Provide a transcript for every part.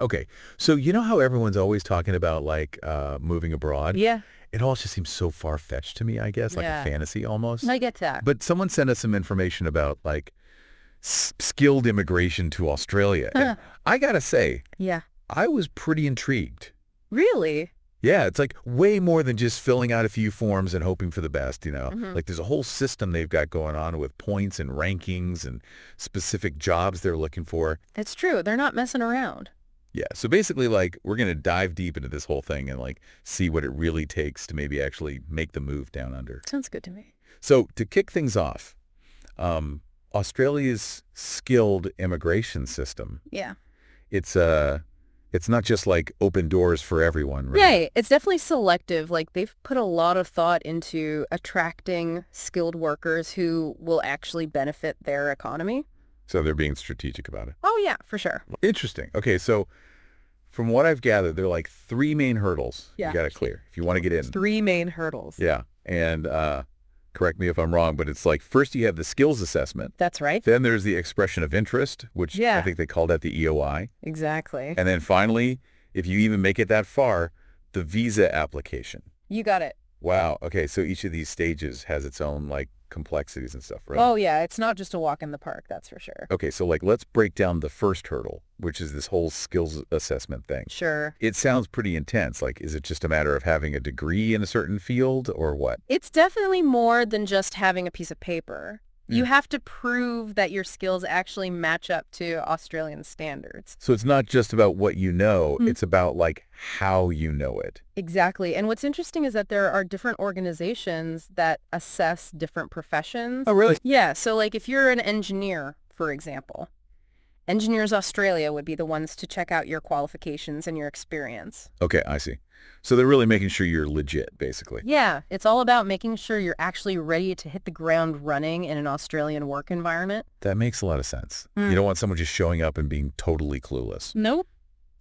Okay. So you know how everyone's always talking about like moving abroad? Yeah. It all just seems so far-fetched to me, I guess, like a Yeah. fantasy almost. I get that. But someone sent us some information about like skilled immigration to Australia. And I gotta say, Yeah. I was pretty intrigued. Really? Yeah, it's like way more than just filling out a few forms and hoping for the best, you know? Hmm. Like there's a whole system they've got going on with points and rankings and specific jobs they're looking for. It's true. They're not messing around. Yeah, so basically, like, we're going to dive deep into this whole thing and, like, see what it really takes to maybe actually make the move down under. Sounds good to me. So to kick things off, Australia's skilled immigration system, Yeah. it's not just, like, open doors for everyone, right? Right. It's definitely selective. Like they've put a lot of thought into attracting skilled workers who will actually benefit their economy. So they're being strategic about it. Oh, yeah, for sure. Interesting. Okay, so from what I've gathered, there are, like, three main hurdles Yeah. you got to clear if you want to get in. Three main hurdles. Yeah, and correct me if I'm wrong, but it's like first you have the skills assessment. That's right. Then there's the expression of interest, which I Yeah. think they call that the EOI. Exactly. And then finally, if you even make it that far, the visa application. You got it. Wow. Okay, so each of these stages has its own like complexities and stuff, right? Oh, yeah. It's not just a walk in the park. That's for sure. Okay, so like let's break down the first hurdle, which is this whole skills assessment thing. Sure. It sounds pretty intense. Like, is it just a matter of having a degree in a certain field or what? It's definitely more than just having a piece of paper. You Mm. have to prove that your skills actually match up to Australian standards. So it's not just about what you know, Mm. it's about like how you know it. Exactly. And what's interesting is that there are different organizations that assess different professions. Oh, really? Yeah. So like if you're an engineer, for example, Engineers Australia would be the ones to check out your qualifications and your experience. Okay, I see. So they're really making sure you're legit, basically. Yeah, it's all about making sure you're actually ready to hit the ground running in an Australian work environment. That makes a lot of sense. Mm. You don't want someone just showing up and being totally clueless. Nope.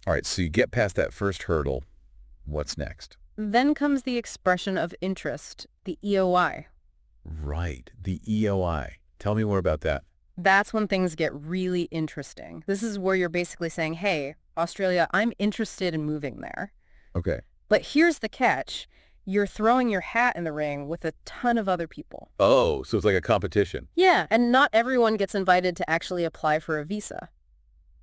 All right, so you get past that first hurdle. What's next? Then comes the expression of interest, the EOI. Right, the EOI. Tell me more about that. That's when things get really interesting. This is where you're basically saying, hey, Australia, I'm interested in moving there. Okay. But here's the catch. You're throwing your hat in the ring with a ton of other people. Oh, so it's like a competition. Yeah, and not everyone gets invited to actually apply for a visa.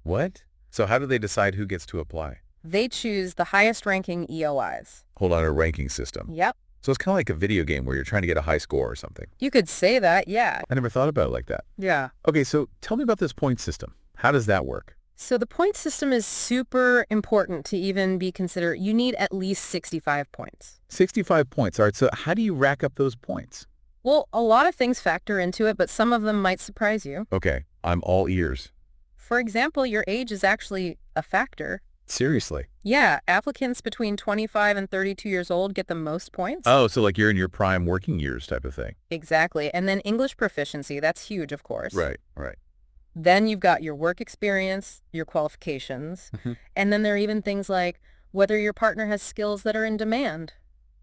What? So how do they decide who gets to apply? They choose the highest ranking EOIs. Hold on, a ranking system. Yep. So it's kind of like a video game where you're trying to get a high score or something. You could say that, yeah. I never thought about it like that. Yeah. Okay, so tell me about this point system. How does that work? So the point system is super important to even be considered. You need at least 65 points. 65 points. All right, so how do you rack up those points? Well, a lot of things factor into it, but some of them might surprise you. Okay, I'm all ears. For example, your age is actually a factor. Seriously? Yeah, applicants between 25 and 32 years old get the most points. Oh, so like you're in your prime working years type of thing. Exactly. And then English proficiency, that's huge, of course. Right. Then you've got your work experience, your qualifications, and then there are even things like whether your partner has skills that are in demand.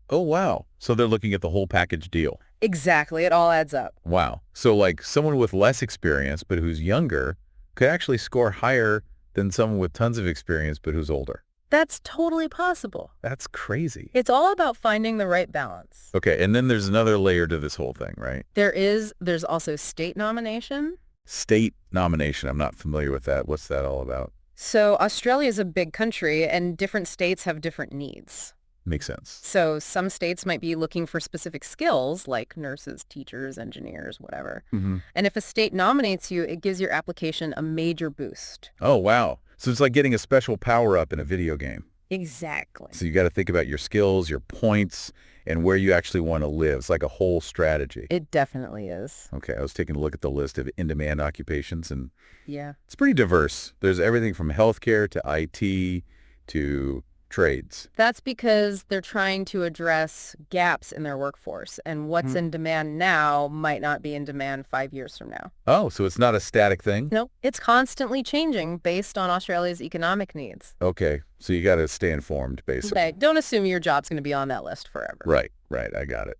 Oh, wow. So they're looking at the whole package deal. Exactly. It all adds up. Wow. So like someone with less experience but who's younger could actually score higher than someone with tons of experience but who's older. That's totally possible. That's crazy. It's all about finding the right balance. Okay, and then there's another layer to this whole thing, right? There's also state nomination. State nomination. I'm not familiar with that. What's that all about? So Australia is a big country and different states have different needs. Makes sense. So some states might be looking for specific skills like nurses, teachers, engineers, whatever. Mm-hmm. And if a state nominates you, it gives your application a major boost. Oh, wow. So it's like getting a special power-up in a video game. Exactly. So you got to think about your skills, your points, and where you actually want to live. It's like a whole strategy. It definitely is. Okay, I was taking a look at the list of in-demand occupations, and Yeah. it's pretty diverse. There's everything from healthcare to IT to trades. That's because they're trying to address gaps in their workforce, and what's in demand now might not be in demand 5 years from now. Oh, so it's not a static thing? No, it's constantly changing based on Australia's economic needs. Okay, so you got to stay informed, basically. Okay, don't assume your job's going to be on that list forever. Right, I got it.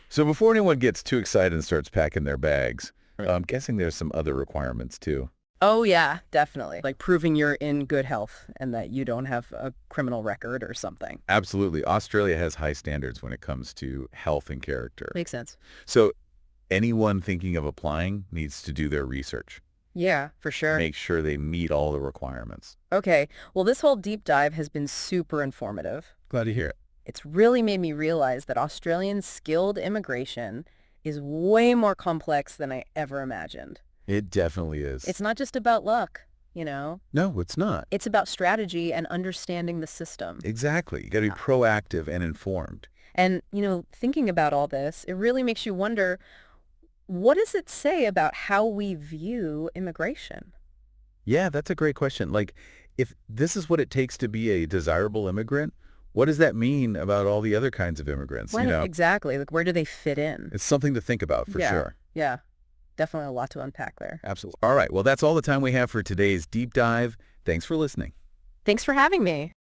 So before anyone gets too excited and starts packing their bags, I'm guessing there's some other requirements too. Oh, yeah, definitely. Like proving you're in good health and that you don't have a criminal record or something. Absolutely. Australia has high standards when it comes to health and character. Makes sense. So anyone thinking of applying needs to do their research. Yeah, for sure. Make sure they meet all the requirements. Okay, well, this whole deep dive has been super informative. Glad to hear it. It's really made me realize that Australian skilled immigration is way more complex than I ever imagined. It definitely is. It's not just about luck, you know? No, it's not. It's about strategy and understanding the system. Exactly. You got to be proactive and informed. And, thinking about all this, it really makes you wonder, what does it say about how we view immigration? Yeah, that's a great question. Like, if this is what it takes to be a desirable immigrant, what does that mean about all the other kinds of immigrants? Exactly. Like, where do they fit in? It's something to think about for sure. Yeah. Definitely a lot to unpack there. Absolutely. All right. Well, that's all the time we have for today's deep dive. Thanks for listening. Thanks for having me.